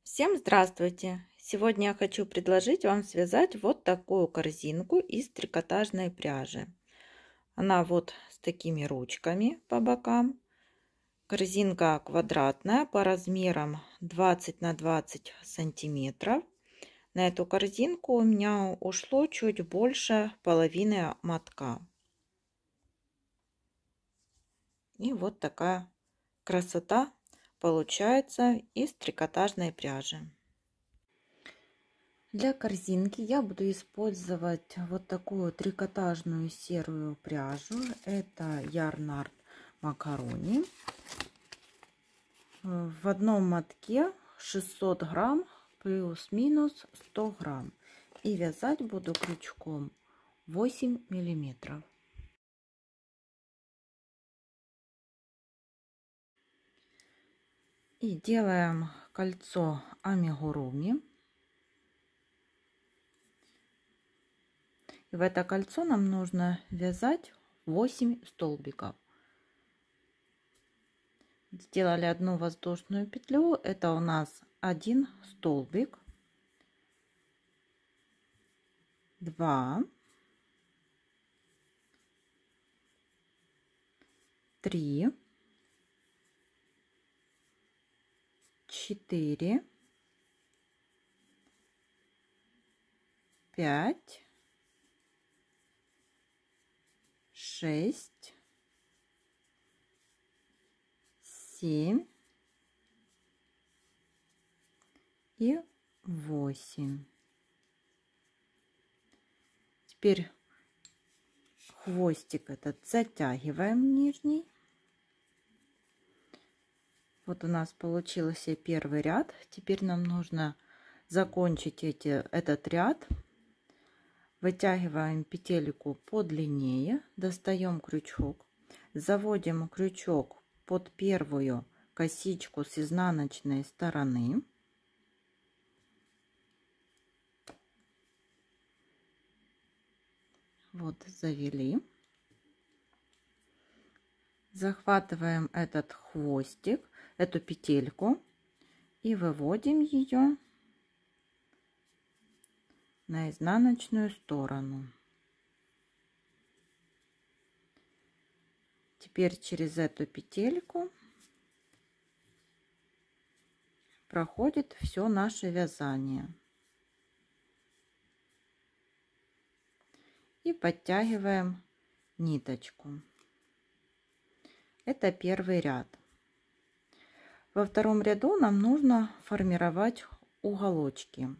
Всем здравствуйте! Сегодня я хочу предложить вам связать вот такую корзинку из трикотажной пряжи. Она вот с такими ручками по бокам. Корзинка квадратная по размерам 20 на 20 сантиметров. На эту корзинку у меня ушло чуть больше половины мотка. И вот такая красота получается из трикотажной пряжи. Для корзинки я буду использовать вот такую трикотажную серую пряжу. Это Yarn Art Macaroni. В одном мотке 600 грамм плюс-минус 100 грамм. И вязать буду крючком 8 миллиметров. И делаем кольцо амигуруми. В это кольцо нам нужно вязать 8 столбиков. Сделали одну воздушную петлю. Это у нас один столбик, 2, 3, 4, 5, 6, 7 и 8. Теперь хвостик этот затягиваем нижний. Вот у нас получился первый ряд. Теперь нам нужно закончить этот ряд. Вытягиваем петельку подлиннее, достаем крючок, заводим крючок под первую косичку с изнаночной стороны. Вот завели. Захватываем этот хвостик, эту петельку и выводим ее на изнаночную сторону. Теперь через эту петельку проходит все наше вязание. И подтягиваем ниточку. Это первый ряд. Во втором ряду нам нужно формировать уголочки.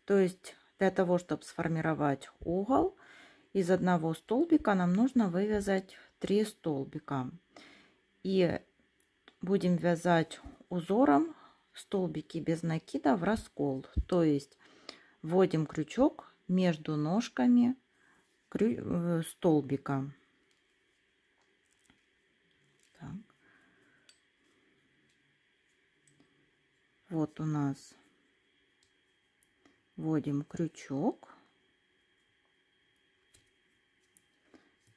То есть для того, чтобы сформировать угол, из одного столбика нам нужно вывязать 3 столбика. И будем вязать узором столбики без накида в раскол. То есть вводим крючок между ножками столбика. Так. Вот у нас вводим крючок.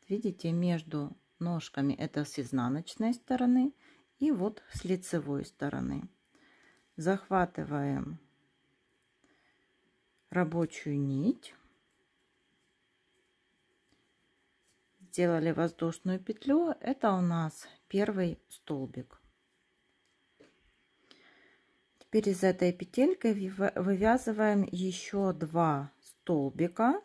Видите, между ножками это с изнаночной стороны и вот с лицевой стороны. Захватываем рабочую нить. Сделали воздушную петлю. Это у нас первый столбик. Теперь из этой петелькой вывязываем еще 2 столбика.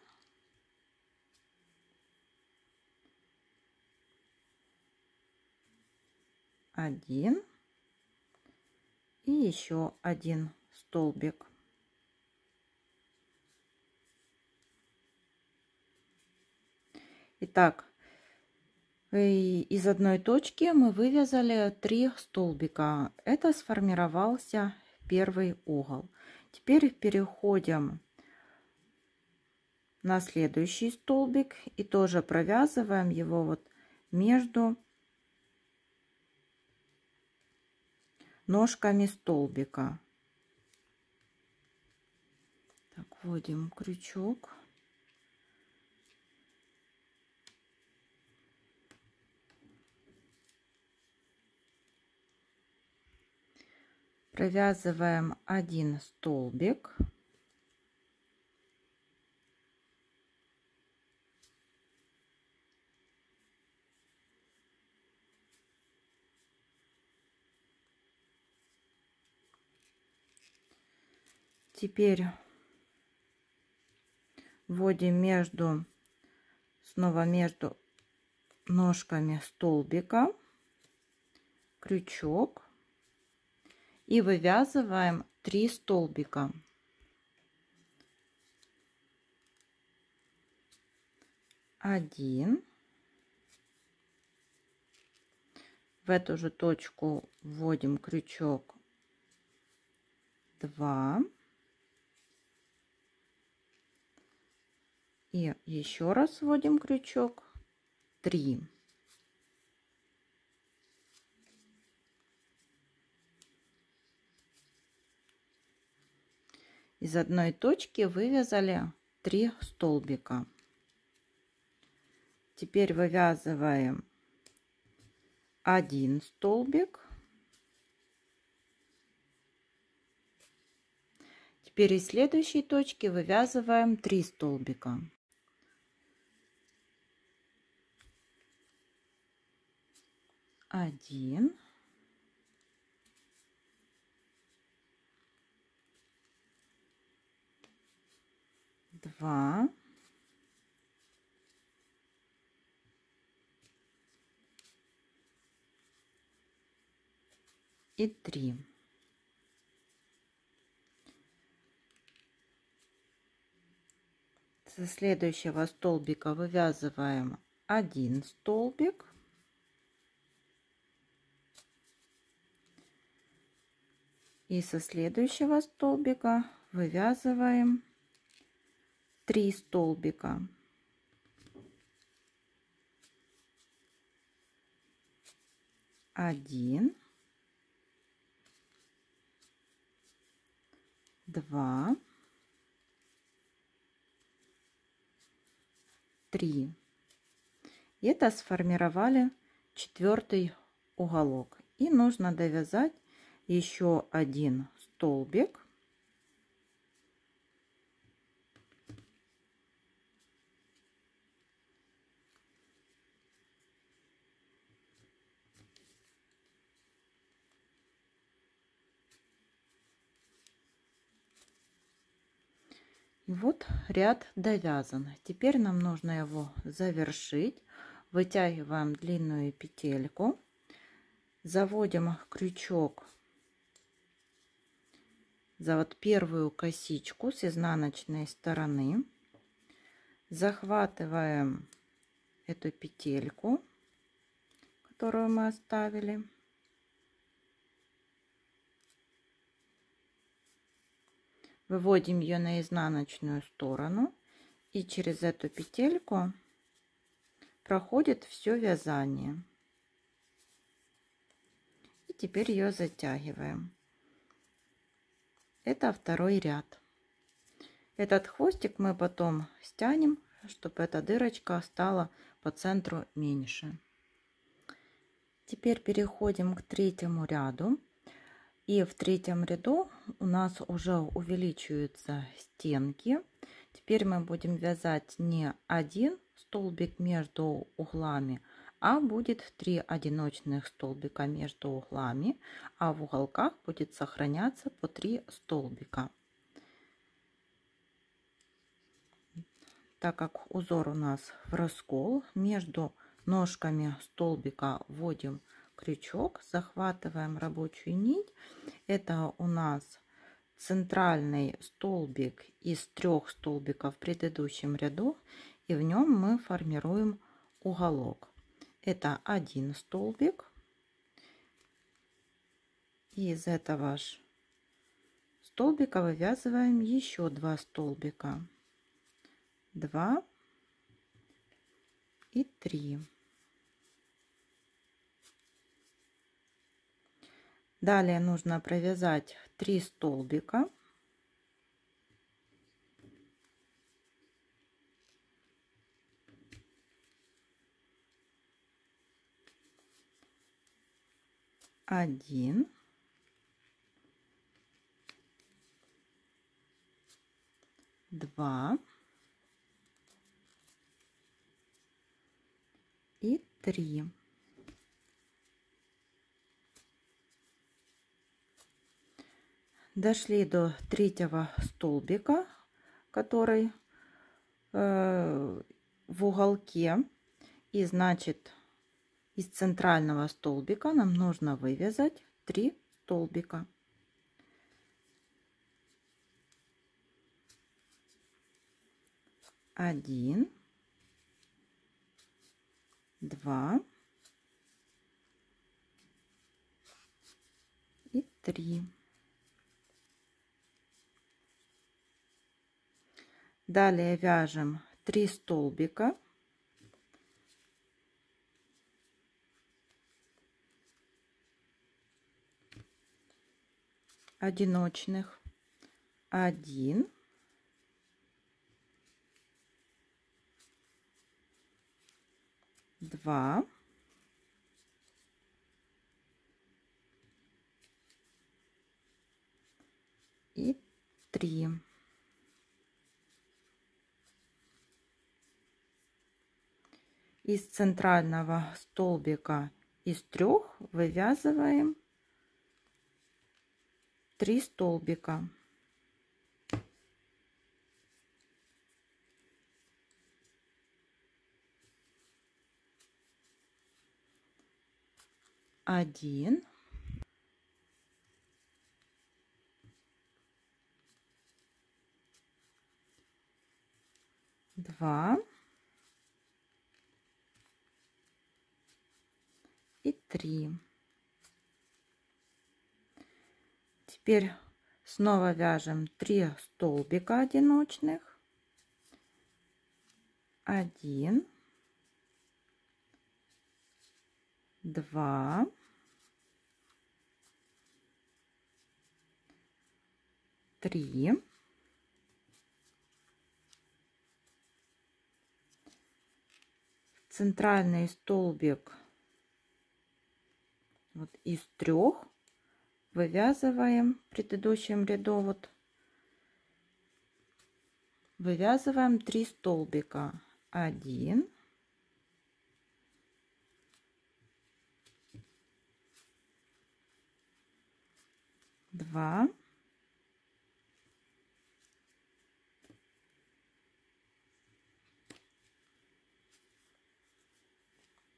Один и еще один столбик. Итак, из одной точки мы вывязали 3 столбика. Это сформировался первый угол. Теперь переходим на следующий столбик и тоже провязываем его вот между ножками столбика. Так, вводим крючок. Провязываем один столбик. Теперь вводим снова между ножками столбика крючок и вывязываем 3 столбика. 1, в эту же точку вводим крючок, 2 и еще раз вводим крючок, 3. Из одной точки вывязали 3 столбика. Теперь вывязываем 1 столбик. Теперь из следующей точки вывязываем 3 столбика. 1, 2, 3. Со следующего столбика вывязываем 1 столбик. И со следующего столбика вывязываем 3 столбика. 1, 2, 3. И это сформировали 4-й уголок. И нужно довязать еще 1 столбик. И вот ряд довязан. Теперь нам нужно его завершить. Вытягиваем длинную петельку, заводим крючок за вот первую косичку с изнаночной стороны, захватываем эту петельку, которую мы оставили, выводим ее на изнаночную сторону и через эту петельку проходит все вязание. И теперь ее затягиваем. Это 2-й ряд. Этот хвостик мы потом стянем, чтобы эта дырочка стала по центру меньше. Теперь переходим к 3-му ряду. И в 3-м ряду у нас уже увеличиваются стенки. Теперь мы будем вязать не 1 столбик между углами, а будет 3 одиночных столбика между углами, а в уголках будет сохраняться по 3 столбика. Так как узор у нас в раскол, между ножками столбика вводим крючок, захватываем рабочую нить. Это у нас центральный столбик из 3 столбиков в предыдущем ряду, и в нем мы формируем уголок. Это 1 столбик. И из этого же столбика вывязываем еще 2 столбика. 2 и 3. Далее нужно провязать 3 столбика. Один, 2 и 3. Дошли до третьего столбика, который в уголке, и значит из центрального столбика нам нужно вывязать 3 столбика. 1, 2 и 3. Далее вяжем 3 столбика. Одиночных. 1, 2 и 3. Из центрального столбика из 3 вывязываем 3 столбика. 1, 2 и 3. Теперь снова вяжем 3 столбика одиночных. 1, 2, 3, центральный столбик вот из 3 вывязываем в предыдущем ряду, вот вывязываем 3 столбика. 1, 2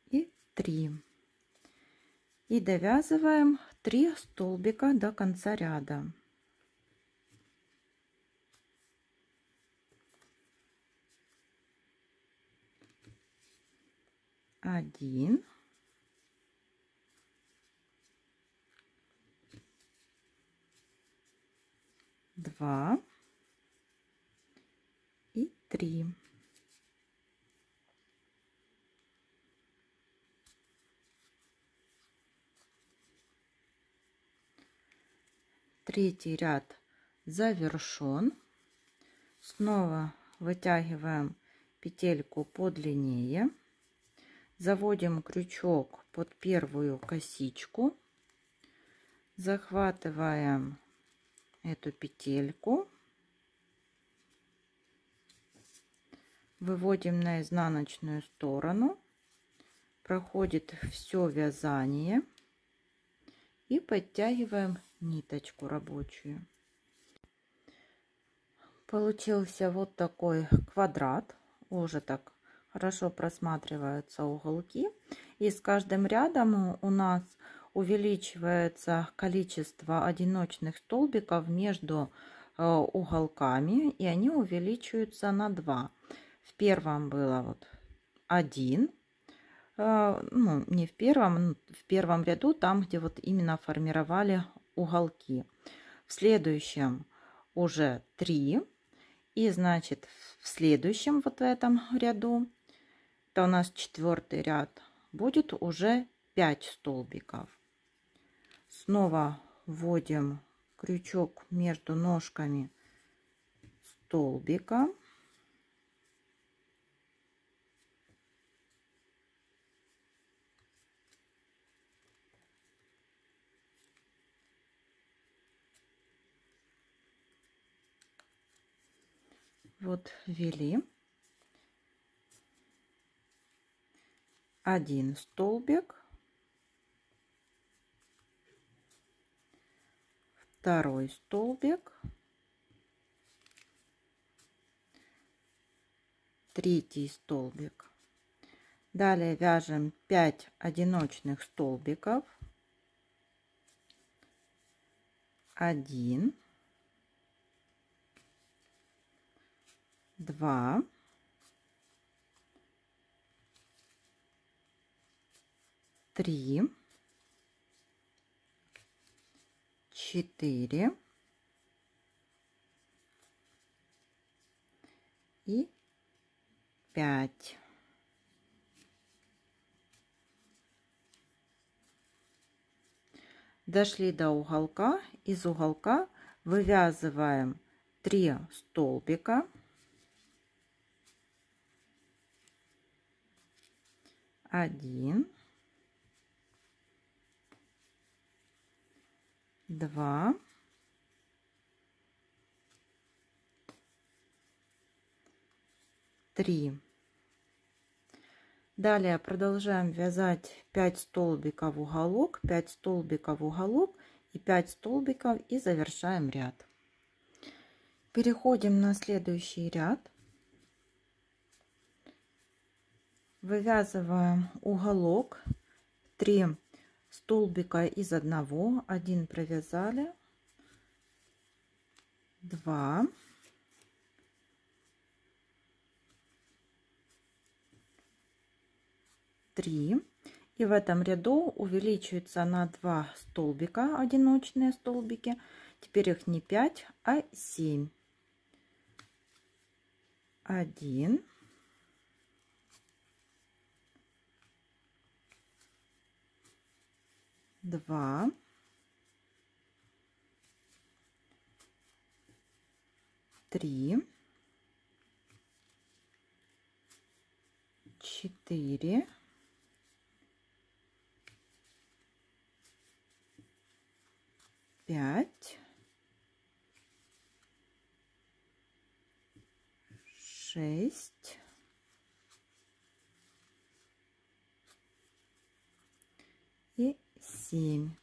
и 3. И довязываем 3 столбика до конца ряда. 1, 2 и 3. Третий ряд завершен. Снова вытягиваем петельку подлиннее, заводим крючок под первую косичку, захватываем эту петельку, выводим на изнаночную сторону, проходит все вязание и подтягиваем ниточку рабочую. Получился вот такой квадрат, уже так хорошо просматриваются уголки, и с каждым рядом у нас увеличивается количество одиночных столбиков между уголками, и они увеличиваются на 2. В первом было вот 1, ну не в первом ряду, там где вот именно формировали уголки. В следующем уже 3. И значит в следующем вот в этом ряду, это у нас 4-й ряд, будет уже 5 столбиков. Снова вводим крючок между ножками столбика. Вот ввели 1 столбик, 2 столбик, 3 столбик. Далее вяжем 5 одиночных столбиков, 1, 2, 3, 4 и 5. Дошли до уголка. Из уголка вывязываем 3 столбика, 1, 2, 3. Далее продолжаем вязать 5 столбиков в уголок, 5 столбиков в уголок и 5 столбиков и завершаем ряд. Переходим на следующий ряд. Вывязываем уголок, 3 столбика из одного, 1 провязали, 2, 3. И в этом ряду увеличивается на 2 столбика одиночные столбики. Теперь их не 5, а 7. 1, 2, 3, 4, 5, 6, 7.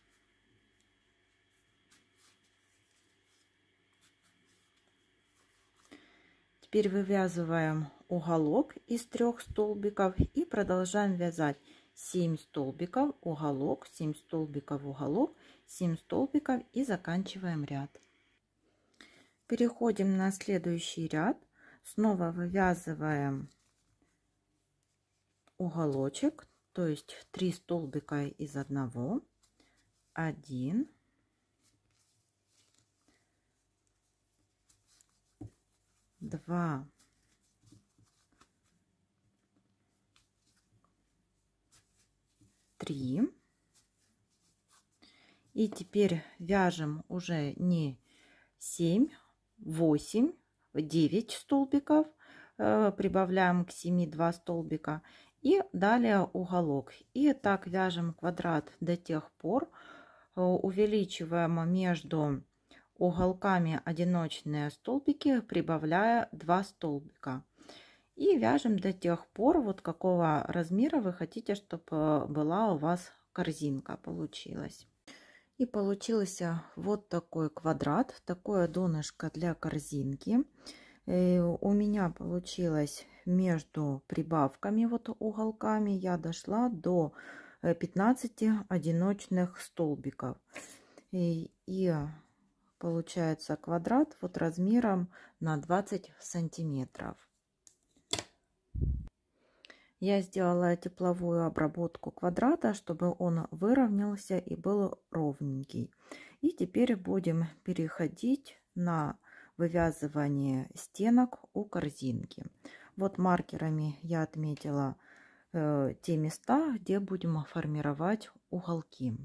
Теперь вывязываем уголок из 3 столбиков и продолжаем вязать 7 столбиков, уголок, 7 столбиков, уголок, 7 столбиков и заканчиваем ряд. Переходим на следующий ряд. Снова вывязываем уголочек, то есть 3 столбика из одного, 1, 2, 3. И теперь вяжем уже не 7, 8, 9 столбиков, прибавляем к 7 2 столбика и далее уголок. И так вяжем квадрат до тех пор, увеличиваем между уголками одиночные столбики, прибавляя 2 столбика. И вяжем до тех пор, вот какого размера вы хотите, чтобы была у вас корзинка получилась. И получился вот такой квадрат, такое донышко для корзинки. У меня получилось между прибавками, вот уголками, я дошла до 15 одиночных столбиков. И получается квадрат вот размером на 20 сантиметров. Я сделала тепловую обработку квадрата, чтобы он выровнялся и был ровненький. И теперь будем переходить на вывязывание стенок у корзинки. Вот маркерами я отметила те места, где будем формировать уголки.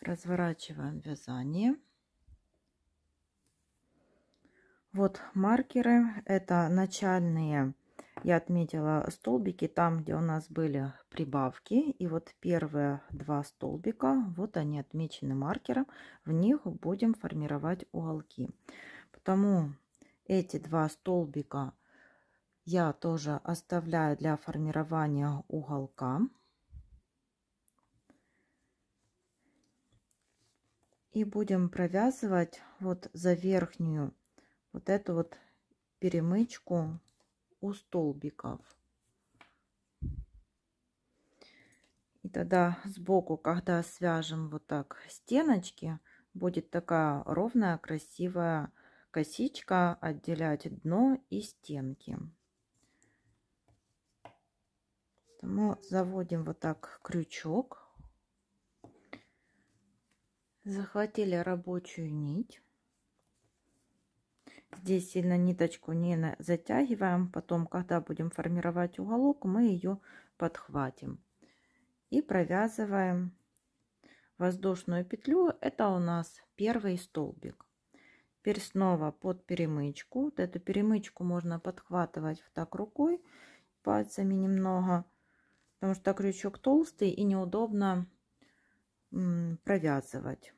Разворачиваем вязание. Вот маркеры, это начальные, я отметила столбики там, где у нас были прибавки. И вот первые 2 столбика, вот они отмечены маркером, в них будем формировать уголки. Потому эти два столбика я тоже оставляю для формирования уголка. И будем провязывать вот за верхнюю вот эту вот перемычку у столбиков. И тогда сбоку, когда свяжем вот так стеночки, будет такая ровная, красивая косичка отделять дно и стенки. Мы заводим вот так крючок. Захватили рабочую нить. Здесь сильно ниточку не затягиваем. Потом, когда будем формировать уголок, мы ее подхватим. И провязываем воздушную петлю. Это у нас первый столбик. Теперь снова под перемычку. Вот эту перемычку можно подхватывать вот так рукой, пальцами немного, потому что крючок толстый и неудобно провязывать.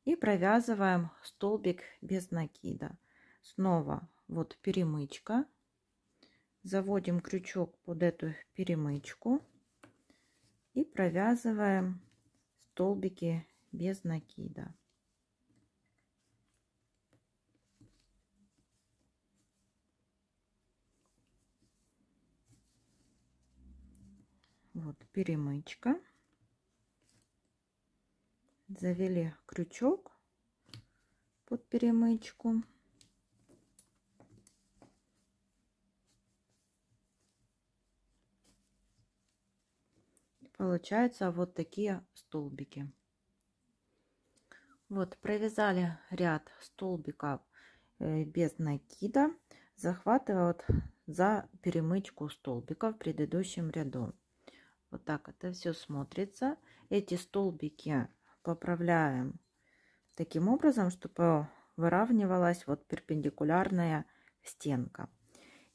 И провязываем столбик без накида. Снова вот перемычка. Заводим крючок под эту перемычку и провязываем столбики без накида. Вот перемычка. Завели крючок под перемычку. Получаются вот такие столбики. Вот провязали ряд столбиков без накида, захватывая вот за перемычку столбиков в предыдущем ряду. Вот так это все смотрится. Эти столбики поправляем таким образом, чтобы выравнивалась вот перпендикулярная стенка.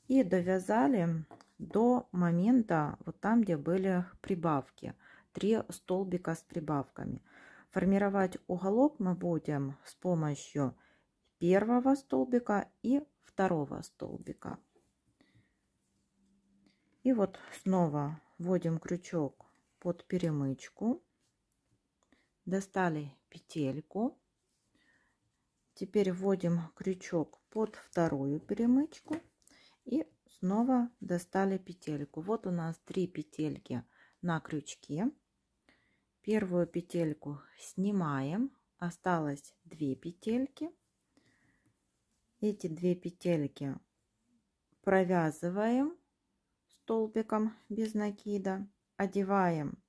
И довязали до момента вот там, где были прибавки. 3 столбика с прибавками. Формировать уголок мы будем с помощью первого столбика и второго столбика. И вот снова вводим крючок под перемычку. Достали петельку. Теперь вводим крючок под вторую перемычку. И снова достали петельку. Вот у нас 3 петельки на крючке. Первую петельку снимаем. Осталось 2 петельки. Эти 2 петельки провязываем столбиком без накида. Одеваем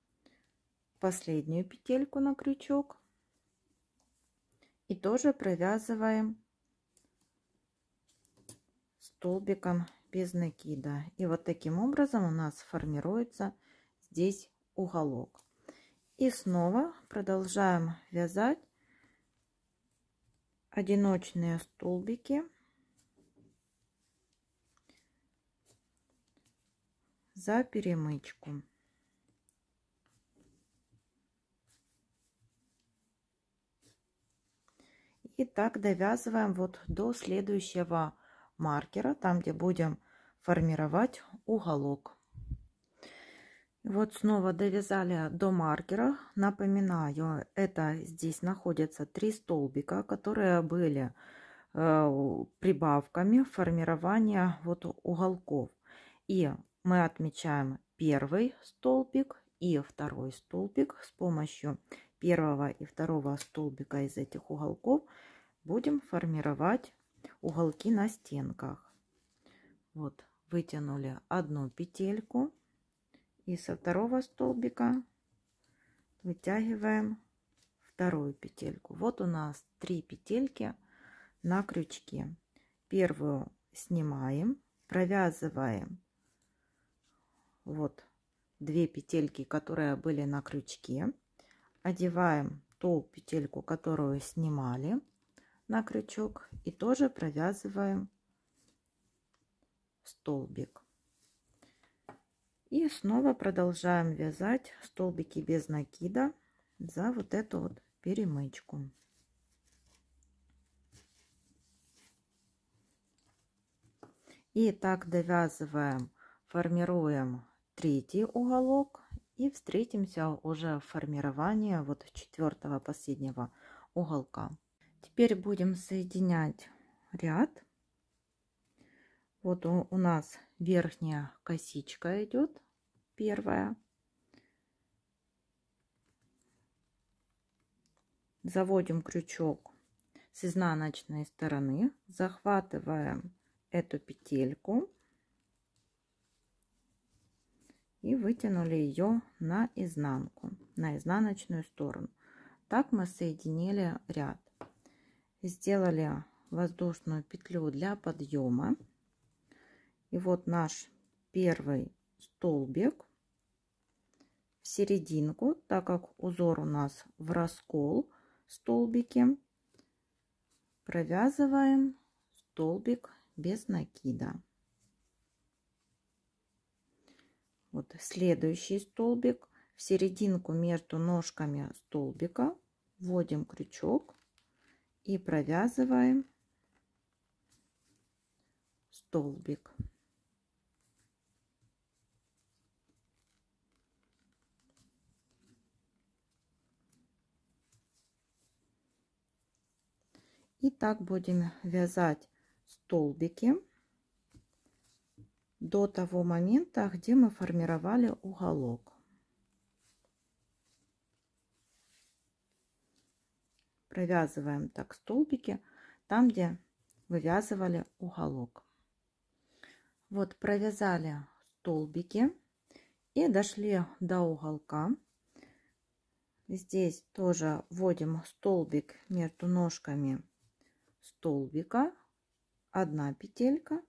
последнюю петельку на крючок. И тоже провязываем столбиком без накида. И вот таким образом у нас формируется здесь уголок. И снова продолжаем вязать одиночные столбики за перемычку. И так довязываем вот до следующего маркера, там где будем формировать уголок. Вот снова довязали до маркера. Напоминаю, это здесь находятся 3 столбика, которые были прибавками формирования вот уголков. И мы отмечаем первый столбик и второй столбик. С помощью первого и второго столбика из этих уголков будем формировать уголки на стенках. Вот вытянули одну петельку. И со второго столбика вытягиваем вторую петельку. Вот у нас 3 петельки на крючке. Первую снимаем, провязываем вот 2 петельки, которые были на крючке. Одеваем ту петельку, которую снимали на крючок, и тоже провязываем столбик. И снова продолжаем вязать столбики без накида за вот эту вот перемычку. И так довязываем, формируем третий уголок и встретимся уже в формировании вот четвертого последнего уголка. Теперь будем соединять ряд. Вот у нас верхняя косичка идет, первая. Заводим крючок с изнаночной стороны, захватываем эту петельку и вытянули ее на изнанку, на изнаночную сторону. Так мы соединили ряд. Сделали воздушную петлю для подъема. И вот наш первый столбик в серединку, так как узор у нас в раскол столбики, провязываем столбик без накида. Вот следующий столбик в серединку между ножками столбика вводим крючок и провязываем столбик. И так будем вязать столбики до того момента, где мы формировали уголок. Провязываем так столбики там, где вывязывали уголок. Вот провязали столбики и дошли до уголка. Здесь тоже вводим столбик между ножками столбика, одна петелька,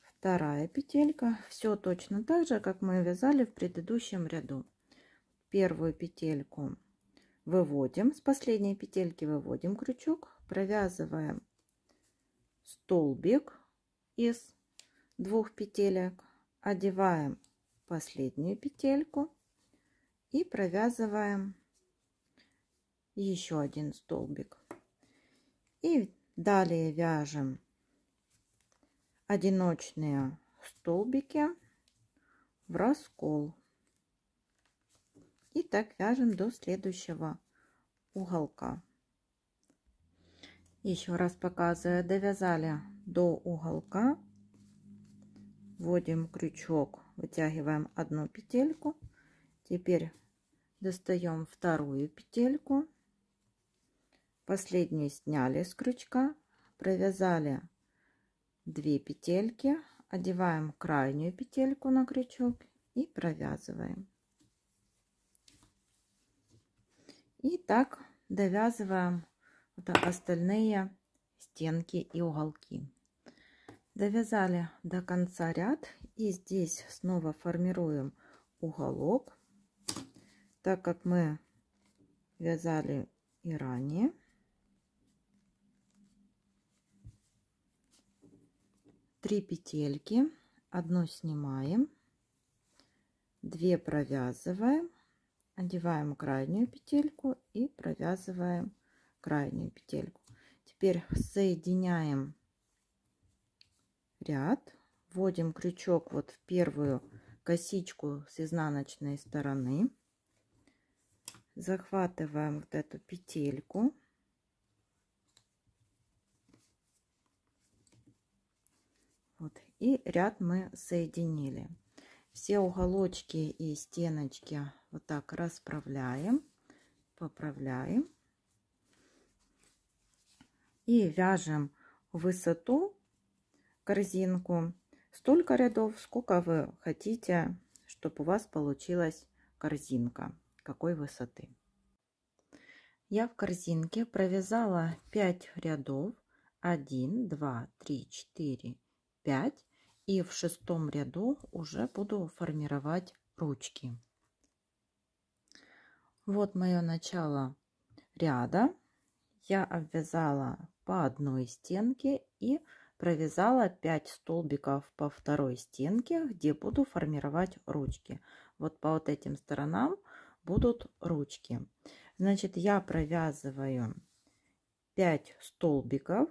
вторая петелька. Все точно так же, как мы вязали в предыдущем ряду. Первую петельку выводим, с последней петельки выводим крючок, провязываем столбик из двух петелек, одеваем последнюю петельку и провязываем еще один столбик. И далее вяжем одиночные столбики в раскол. И так вяжем до следующего уголка. Еще раз показываю, довязали до уголка, вводим крючок, вытягиваем одну петельку, теперь достаем вторую петельку, последнюю сняли с крючка, провязали 2 петельки, одеваем крайнюю петельку на крючок и провязываем. И так довязываем остальные стенки и уголки. Довязали до конца ряд и здесь снова формируем уголок, так как мы вязали и ранее. Три петельки, одну снимаем, 2 провязываем, одеваем крайнюю петельку и провязываем крайнюю петельку. Теперь соединяем ряд, вводим крючок вот в первую косичку с изнаночной стороны, захватываем вот эту петельку, вот, и ряд мы соединили. Все уголочки и стеночки вот так расправляем, поправляем и вяжем в высоту корзинку столько рядов, сколько вы хотите, чтобы у вас получилась корзинка, какой высоты. Я в корзинке провязала 5 рядов, 1, 2, 3, 4, 5, и в 6-м ряду уже буду формировать ручки. Вот мое начало ряда. Я обвязала по одной стенке и провязала 5 столбиков по второй стенке, где буду формировать ручки. Вот по вот этим сторонам будут ручки. Значит, я провязываю 5 столбиков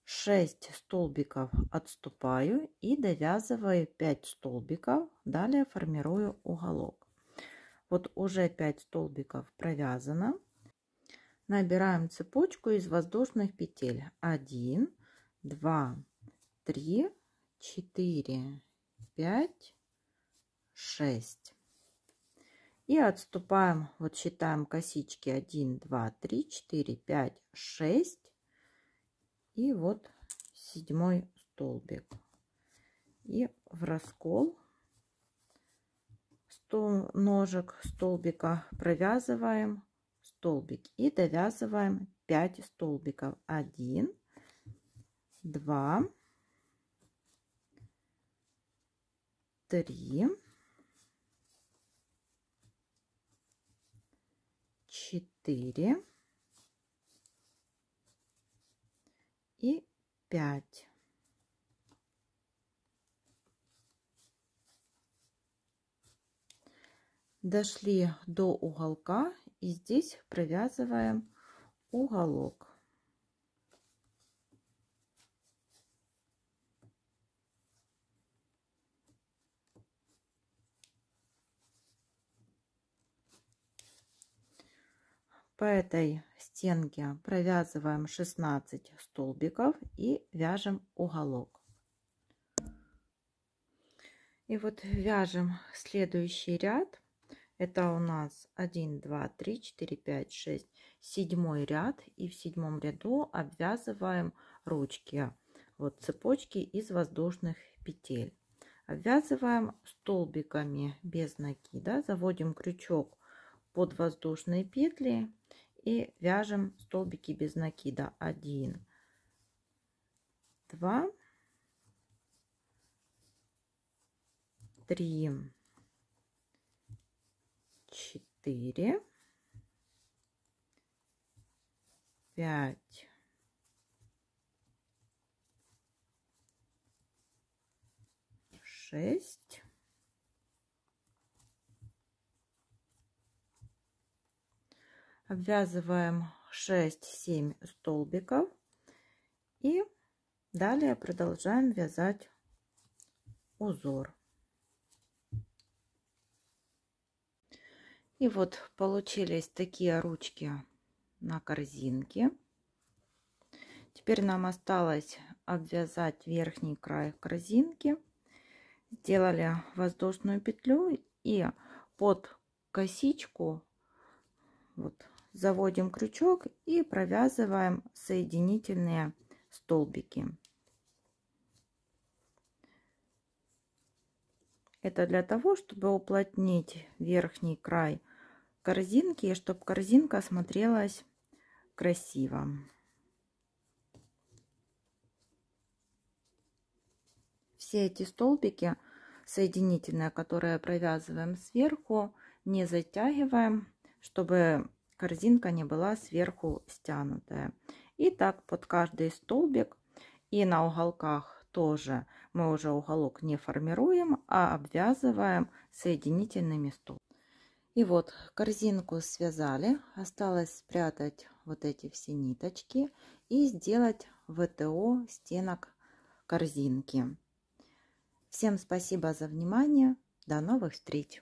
6 столбиков отступаю и довязываю 5 столбиков. Далее формирую уголок. Вот уже 5 столбиков провязано. Набираем цепочку из воздушных петель. 1, 2, 3, 4, 5, 6. И отступаем, вот считаем косички 1, 2, 3, 4, 5, 6. И вот 7 столбик. И в раскол ножек столбика провязываем столбик и довязываем 5 столбиков. 1, 2, 3, 4 и 5. Дошли до уголка и здесь провязываем уголок. По этой стенке провязываем 16 столбиков и вяжем уголок. И вот вяжем следующий ряд. Это у нас 1, 2, 3, 4, 5, 6, 7 ряд. И в 7 ряду обвязываем ручки, вот цепочки из воздушных петель. Обвязываем столбиками без накида, заводим крючок под воздушные петли и вяжем столбики без накида. 1, 2, 3, 4, 5, 6, 7. Обвязываем 6-7 столбиков и далее продолжаем вязать узор. И вот получились такие ручки на корзинке. Теперь нам осталось обвязать верхний край корзинки. Сделали воздушную петлю и под косичку вот заводим крючок и провязываем соединительные столбики. Это для того, чтобы уплотнить верхний край корзинки, и чтобы корзинка смотрелась красиво. Все эти столбики соединительные, которые провязываем сверху, не затягиваем, чтобы корзинка не была сверху стянутая. И так под каждый столбик, и на уголках тоже мы уже уголок не формируем, а обвязываем соединительными столбиками. И вот корзинку связали, осталось спрятать вот эти все ниточки и сделать ВТО стенок корзинки. Всем спасибо за внимание, до новых встреч!